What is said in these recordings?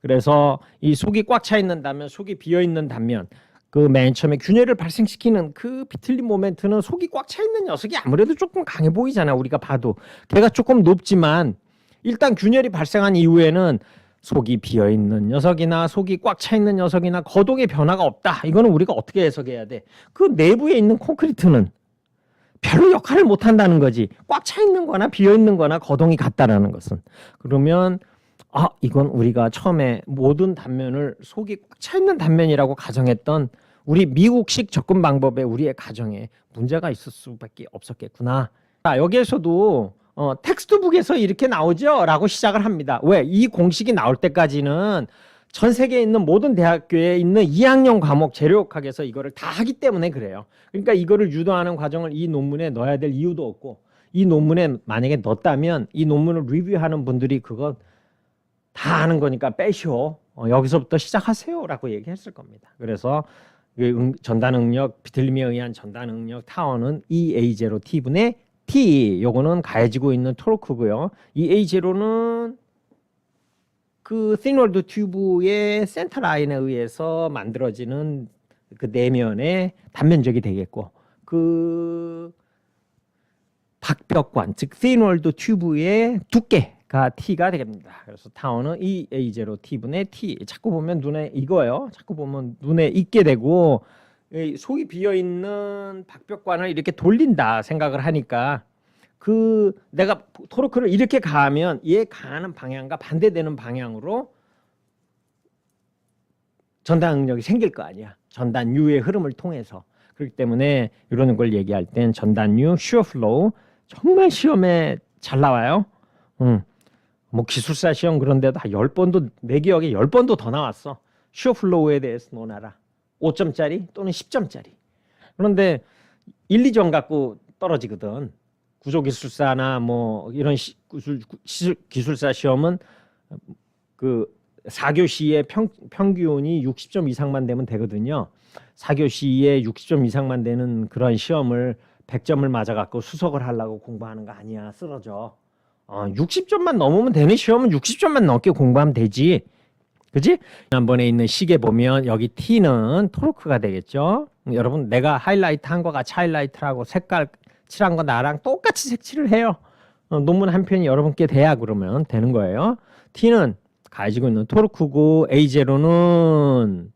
그래서 이 속이 꽉 차 있는 단면, 속이 비어 있는 단면, 그 맨 처음에 균열을 발생시키는 그 비틀린 모멘트는 속이 꽉 차 있는 녀석이 아무래도 조금 강해 보이잖아. 우리가 봐도 걔가 조금 높지만 일단 균열이 발생한 이후에는 속이 비어 있는 녀석이나 속이 꽉 차 있는 녀석이나 거동의 변화가 없다. 이거는 우리가 어떻게 해석해야 돼? 그 내부에 있는 콘크리트는 별로 역할을 못 한다는 거지. 꽉 차 있는 거나 비어 있는 거나 거동이 같다라는 것은. 그러면 이건 우리가 처음에 모든 단면을 속이 꽉 차 있는 단면이라고 가정했던 우리 미국식 접근 방법에 우리의 가정에 문제가 있을 수밖에 없었겠구나. 자, 여기에서도 텍스트북에서 이렇게 나오죠? 라고 시작을 합니다. 왜? 이 공식이 나올 때까지는 전 세계에 있는 모든 대학교에 있는 2학년 과목 재료학에서 이거를 다 하기 때문에 그래요. 그러니까 이거를 유도하는 과정을 이 논문에 넣어야 될 이유도 없고, 이 논문에 만약에 넣었다면 이 논문을 리뷰하는 분들이 그거 다 아는 거니까 빼시오. 여기서부터 시작하세요 라고 얘기했을 겁니다. 그래서 전단 응력, 비틀림에 의한 전단 응력 타워는 EA0T분의 T, 요거는 가해지고 있는 토르크고요. 이 A0는 그 틴월드 튜브의 센터 라인에 의해서 만들어지는 그 내면의 단면적이 되겠고, 그 박벽관, 즉 틴월드 튜브의 두께가 T가 되겠습니다. 그래서 타워는 이 A0T분의 T. 자꾸 보면 눈에 익어요. 자꾸 보면 눈에 익게 되고, 속이 비어 있는 박벽관을 이렇게 돌린다 생각을 하니까 그 내가 토르크를 이렇게 가하면 얘 가하는 방향과 반대되는 방향으로 전단 응력이 생길 거 아니야. 전단유의 흐름을 통해서. 그렇기 때문에 이런 걸 얘기할 땐 전단유 슈어 플로우 정말 시험에 잘 나와요. 뭐 기술사 시험 그런데도 10번도 내 기억에 10번도 더 나왔어. 슈어 플로우에 대해서 논하라. 5점짜리 또는 10점짜리. 그런데 1, 2점 갖고 떨어지거든. 구조기술사나 뭐 이런 기술사 시험은 그 4교시의 평균이 60점 이상만 되면 되거든요. 4교시에 60점 이상만 되는 그런 시험을 100점을 맞아갖고 수석을 하려고 공부하는 거 아니야. 쓰러져. 60점만 넘으면 되는 시험은 60점만 넘게 공부하면 되지. 그지? 지난번에 있는 시계 보면 여기 T는 토르크가 되겠죠. 여러분 내가 하이라이트 한 거 같이 하이라이트하고 색깔 칠한 거 나랑 똑같이 색칠을 해요. 논문 한 편이 여러분께 돼야 그러면 되는 거예요. T는 가지고 있는 토르크고 A0는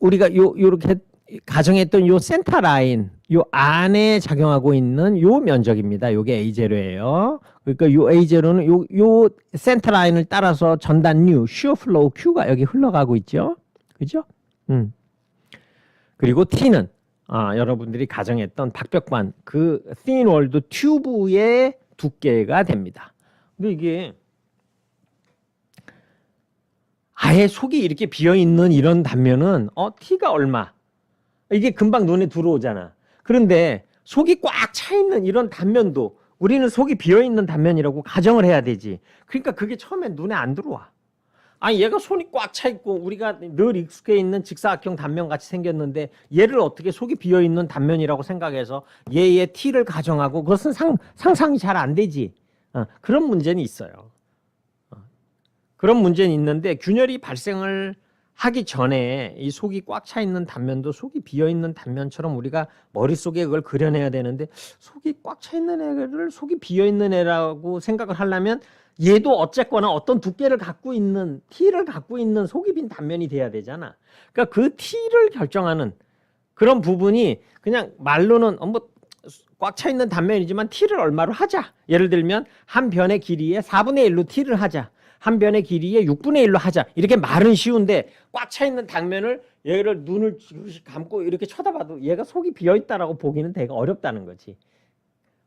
우리가 요렇게 가정했던 요 센터 라인 요 안에 작용하고 있는 요 면적입니다. 요게 A0예요. 그러니까 요 A0는 요 센터 라인을 따라서 전단류 슈어 플로우 Q가 여기 흘러가고 있죠. 그죠? 그리고 T는 여러분들이 가정했던 박벽관 그 틴월드 튜브의 두께가 됩니다. 근데 이게 아예 속이 이렇게 비어 있는 이런 단면은 T가 얼마? 이게 금방 눈에 들어오잖아. 그런데 속이 꽉 차 있는 이런 단면도 우리는 속이 비어 있는 단면이라고 가정을 해야 되지. 그러니까 그게 처음에 눈에 안 들어와. 얘가 손이 꽉 차 있고 우리가 늘 익숙해 있는 직사각형 단면 같이 생겼는데 얘를 어떻게 속이 비어 있는 단면이라고 생각해서 얘의 T를 가정하고 그것은 상상이 잘 안 되지. 그런 문제는 있어요. 그런 문제는 있는데 균열이 발생을 하기 전에 이 속이 꽉 차 있는 단면도 속이 비어 있는 단면처럼 우리가 머릿속에 그걸 그려내야 되는데 속이 꽉 차 있는 애를 속이 비어 있는 애라고 생각을 하려면 얘도 어쨌거나 어떤 두께를 갖고 있는 T를 갖고 있는 속이 빈 단면이 돼야 되잖아. 그러니까 그 T를 결정하는 그런 부분이 그냥 말로는 뭐 꽉 차 있는 단면이지만 T를 얼마로 하자. 예를 들면 한 변의 길이에 4분의 1로 T를 하자. 한 변의 길이에 6분의 1로 하자. 이렇게 말은 쉬운데 꽉 차 있는 단면을 얘를 눈을 감고 이렇게 쳐다봐도 얘가 속이 비어있다라고 보기는 되게 어렵다는 거지.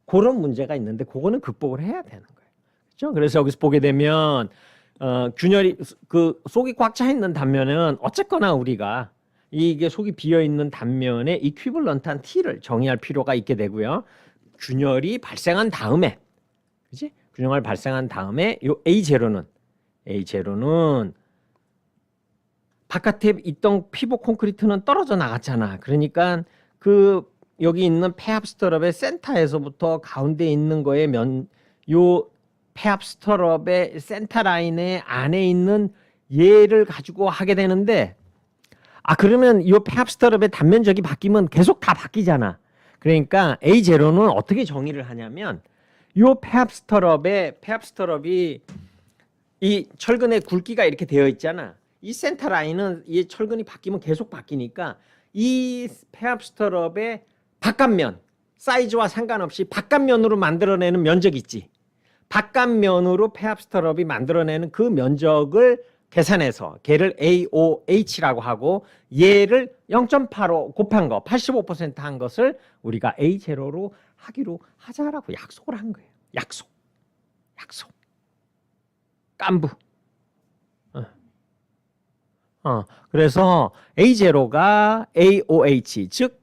그런 문제가 있는데 그거는 극복을 해야 되는 거예요. 그렇죠? 그래서 여기서 보게 되면 균열이 그 속이 꽉 차 있는 단면은 어쨌거나 우리가 이게 속이 비어있는 단면에 이퀴벌런트한 T를 정의할 필요가 있게 되고요. 균열이 발생한 다음에 그치? 균열이 발생한 다음에 요 A0는 바깥에 있던 피복 콘크리트는 떨어져 나갔잖아. 그러니까 그 여기 있는 폐합 스트럽의 센터에서부터 가운데 있는 거에 요 페압스터럽의 센터라인의 안에 있는 얘를 가지고 하게 되는데 그러면 이 페압스터럽의 단면적이 바뀌면 계속 다 바뀌잖아. 그러니까 A0는 어떻게 정의를 하냐면 이 페압스터럽이 이 철근의 굵기가 이렇게 되어 있잖아. 이 센터 라인은 이 철근이 바뀌면 계속 바뀌니까 이 페압스터럽의 바깥면 사이즈와 상관없이 바깥면으로 만들어내는 면적 있지. 바깥면으로 페압스터럽이 만들어내는 그 면적을 계산해서 걔를 AOH라고 하고 얘를 0.85 곱한 거 85%한 것을 우리가 A0로 하기로 하자라고 약속을 한 거예요. 약속. 깐부. 그래서 A0가 AOH 즉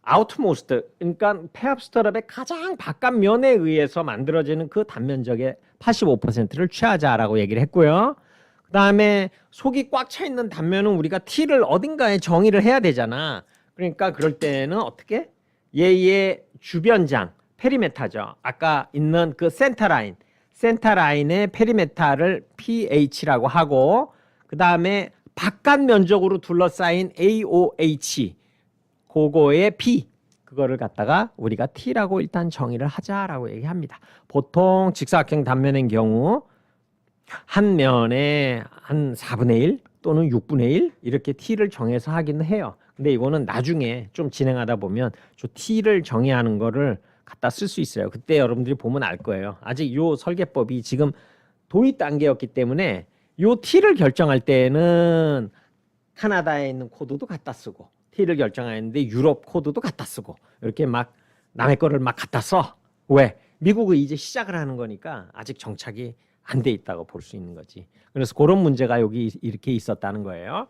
아우트모스트 그러니까 페압스터럽의 가장 바깥면에 의해서 만들어지는 그 단면적의 85%를 취하자라고 얘기를 했고요. 그 다음에 속이 꽉 차 있는 단면은 우리가 T를 어딘가에 정의를 해야 되잖아. 그러니까 그럴 때는 어떻게? 얘의 주변장, 페리메타죠. 아까 있는 그 센터라인의 페리메타를 pH라고 하고 그 다음에 바깥 면적으로 둘러싸인 AOH 그거의 P 그거를 갖다가 우리가 T라고 일단 정의를 하자라고 얘기합니다. 보통 직사각형 단면의 경우 한 면에 한 4분의 1 또는 6분의 1 이렇게 T를 정해서 하기는 해요. 근데 이거는 나중에 좀 진행하다 보면 저 T를 정의하는 거를 갖다 쓸 수 있어요. 그때 여러분들이 보면 알 거예요. 아직 요 설계법이 지금 도입 단계였기 때문에 요 T를 결정할 때는 카나다에 있는 코드도 갖다 쓰고 T를 결정하는데 유럽 코드도 갖다 쓰고 이렇게 막 남의 거를 막 갖다 써. 왜? 미국은 이제 시작을 하는 거니까 아직 정착이 안 돼 있다고 볼 수 있는 거지. 그래서 그런 문제가 여기 이렇게 있었다는 거예요.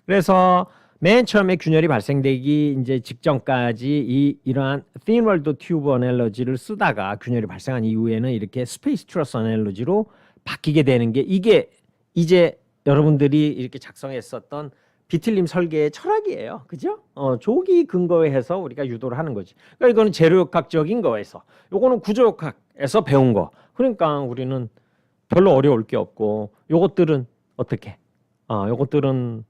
그래서 맨 처음에 균열이 발생되기 이제 직전까지 이러한 thin walled tube analogy를 쓰다가 균열이 발생한 이후에는 이렇게 space truss analogy로 바뀌게 되는 게 이게 이제 여러분들이 이렇게 작성했었던 비틀림 설계의 철학이에요. 그죠? 조기 근거에 해서 우리가 유도를 하는 거지. 그러니까 이거는 재료역학적인 거에서 요거는 구조역학에서 배운 거. 그러니까 우리는 별로 어려울 게 없고 요것들은 어떻게? 요것들은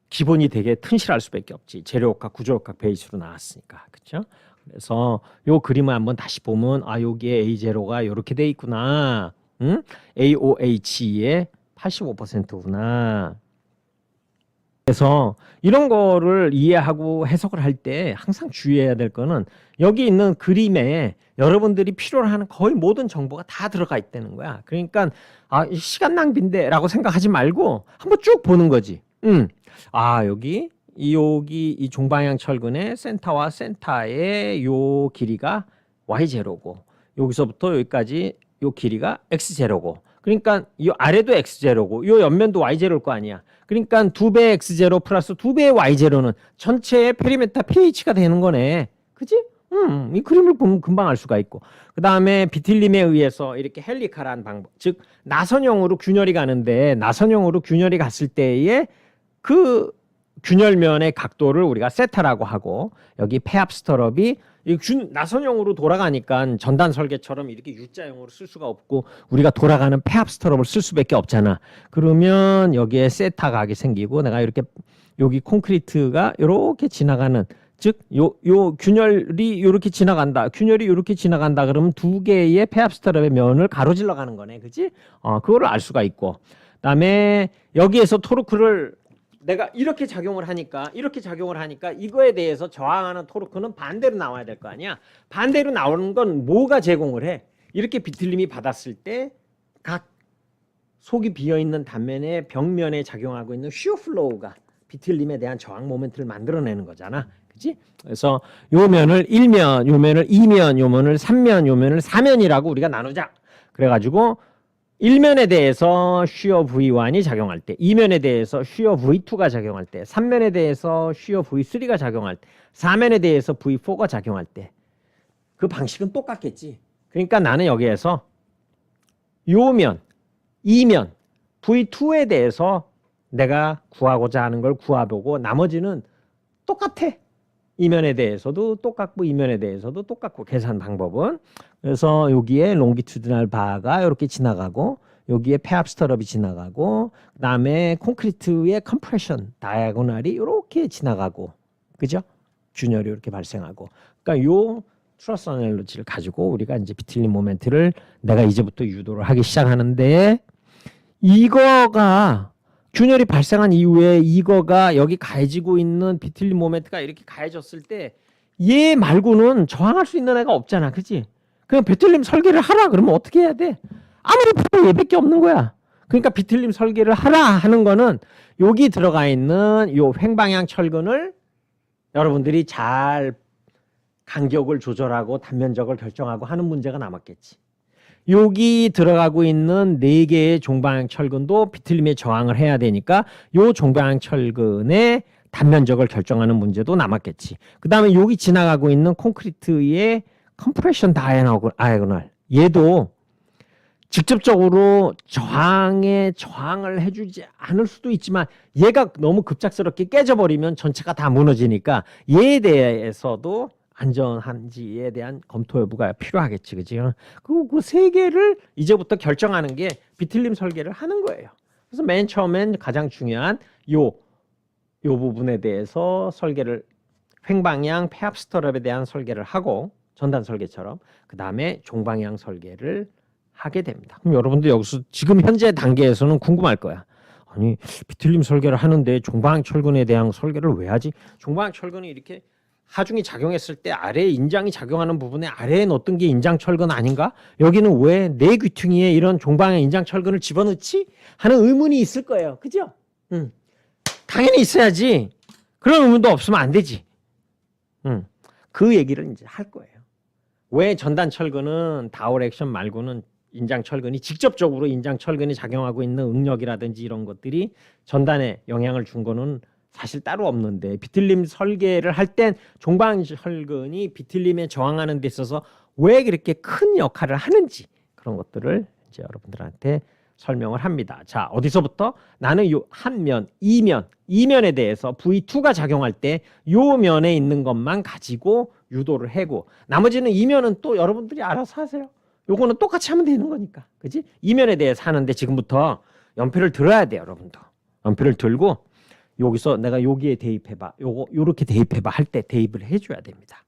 기본이 되게 튼실할 수밖에 없지. 재료역학, 구조역학 베이스로 나왔으니까. 그렇죠? 그래서 요 그림을 한번 다시 보면 여기에 A0가 이렇게 돼 있구나. AOH의 85%구나. 그래서 이런 거를 이해하고 해석을 할 때 항상 주의해야 될 거는 여기 있는 그림에 여러분들이 필요로 하는 거의 모든 정보가 다 들어가 있다는 거야. 그러니까 시간 낭비인데 라고 생각하지 말고 한번 쭉 보는 거지. 여기 이 종방향 철근의 센터와 센터의 요 길이가 Y0고 여기서부터 여기까지 요 길이가 X0고 그러니까 이 아래도 X0고 요 옆면도 Y0일 거 아니야. 그러니까 2배 X0 플러스 2배의 Y0는 전체의 페리메타 pH가 되는 거네. 그지? 이 그림을 보면 금방 알 수가 있고 그 다음에 비틀림에 의해서 이렇게 헬리칼한 방법 즉 나선형으로 균열이 가는데 나선형으로 균열이 갔을 때의 그 균열면의 각도를 우리가 세타라고 하고 여기 페압스터럽이 나선형으로 돌아가니까 전단 설계처럼 이렇게 U자형으로 쓸 수가 없고 우리가 돌아가는 페압스터럽을 쓸 수밖에 없잖아. 그러면 여기에 세타 각이 생기고 내가 이렇게 여기 콘크리트가 이렇게 지나가는 즉 요 균열이 이렇게 지나간다. 균열이 이렇게 지나간다. 그러면 두 개의 페압스터럽의 면을 가로질러 가는 거네. 그지? 그거를 알 수가 있고. 그다음에 여기에서 토르크를 내가 이렇게 작용을 하니까 이거에 대해서 저항하는 토르크는 반대로 나와야 될 거 아니야. 반대로 나오는 건 뭐가 제공을 해? 이렇게 비틀림이 받았을 때 각 속이 비어있는 단면의 벽면에 작용하고 있는 쉬어 플로우가 비틀림에 대한 저항 모멘트를 만들어내는 거잖아. 그치? 그래서 요 면을 1면, 요 면을 2면, 요 면을 3면, 요 면을 4면이라고 우리가 나누자. 그래가지고 1면에 대해서 쉬어 V1이 작용할 때, 2면에 대해서 쉬어 V2가 작용할 때, 3면에 대해서 쉬어 V3가 작용할 때, 4면에 대해서 V4가 작용할 때 그 방식은 똑같겠지. 그러니까 나는 여기에서 요면, 2면, V2에 대해서 내가 구하고자 하는 걸 구해보고 나머지는 똑같아. 이면에 대해서도 똑같고 이면에 대해서도 똑같고 계산 방법은. 그래서 여기에 롱기튜드널 바가 이렇게 지나가고 여기에 폐압 스터럽이 지나가고 그다음에 콘크리트의 컴프레션 다이아고널이 이렇게 지나가고 그죠? 균열이 이렇게 발생하고 그러니까 요 트러스 어널로지를 가지고 우리가 이제 비틀림 모멘트를 내가 이제부터 유도를 하기 시작하는데 이거가 균열이 발생한 이후에 이거가 여기 가해지고 있는 비틀림 모멘트가 이렇게 가해졌을 때 얘 말고는 저항할 수 있는 애가 없잖아. 그치? 그냥 비틀림 설계를 하라 그러면 어떻게 해야 돼? 아무리 봐도 얘밖에 없는 거야. 그러니까 비틀림 설계를 하라 하는 거는 여기 들어가 있는 요 횡방향 철근을 여러분들이 잘 간격을 조절하고 단면적을 결정하고 하는 문제가 남았겠지. 여기 들어가고 있는 4개의 종방향 철근도 비틀림에 저항을 해야 되니까 요 종방향 철근의 단면적을 결정하는 문제도 남았겠지. 그 다음에 여기 지나가고 있는 콘크리트의 컴프레션 다이아고널 얘도 직접적으로 저항을 해주지 않을 수도 있지만 얘가 너무 급작스럽게 깨져버리면 전체가 다 무너지니까 얘에 대해서도 안전한지에 대한 검토 여부가 필요하겠지, 그지? 그 세 개를 이제부터 결정하는 게 비틀림 설계를 하는 거예요. 그래서 맨 처음엔 가장 중요한 요 부분에 대해서 설계를 횡방향 폐압 스터럽에 대한 설계를 하고 전단 설계처럼 그 다음에 종방향 설계를 하게 됩니다. 그럼 여러분들 여기서 지금 현재 단계에서는 궁금할 거야. 아니 비틀림 설계를 하는데 종방향 철근에 대한 설계를 왜 하지? 종방향 철근이 이렇게 하중이 작용했을 때 아래에 인장이 작용하는 부분에 아래에 넣었던 게 인장 철근 아닌가? 여기는 왜 내 귀퉁이에 이런 종방향 인장 철근을 집어넣지? 하는 의문이 있을 거예요. 그죠? 당연히 있어야지. 그런 의문도 없으면 안 되지. 그 얘기를 이제 할 거예요. 왜 전단 철근은 다월 액션 말고는 인장 철근이 직접적으로 인장 철근이 작용하고 있는 응력이라든지 이런 것들이 전단에 영향을 준 거는 사실 따로 없는데 비틀림 설계를 할 땐 종방향 철근이 비틀림에 저항하는 데 있어서 왜 그렇게 큰 역할을 하는지 그런 것들을 이제 여러분들한테 설명을 합니다. 자, 어디서부터? 나는 요 한 면, 이면에 대해서 V2가 작용할 때 요 면에 있는 것만 가지고 유도를 하고 나머지는 이면은 또 여러분들이 알아서 하세요. 요거는 똑같이 하면 되는 거니까. 그지? 이면에 대해서 하는데 지금부터 연필을 들어야 돼요, 여러분도. 연필을 들고 여기서 내가 여기에 대입해봐. 요렇게 대입해봐 할 때 대입을 해줘야 됩니다.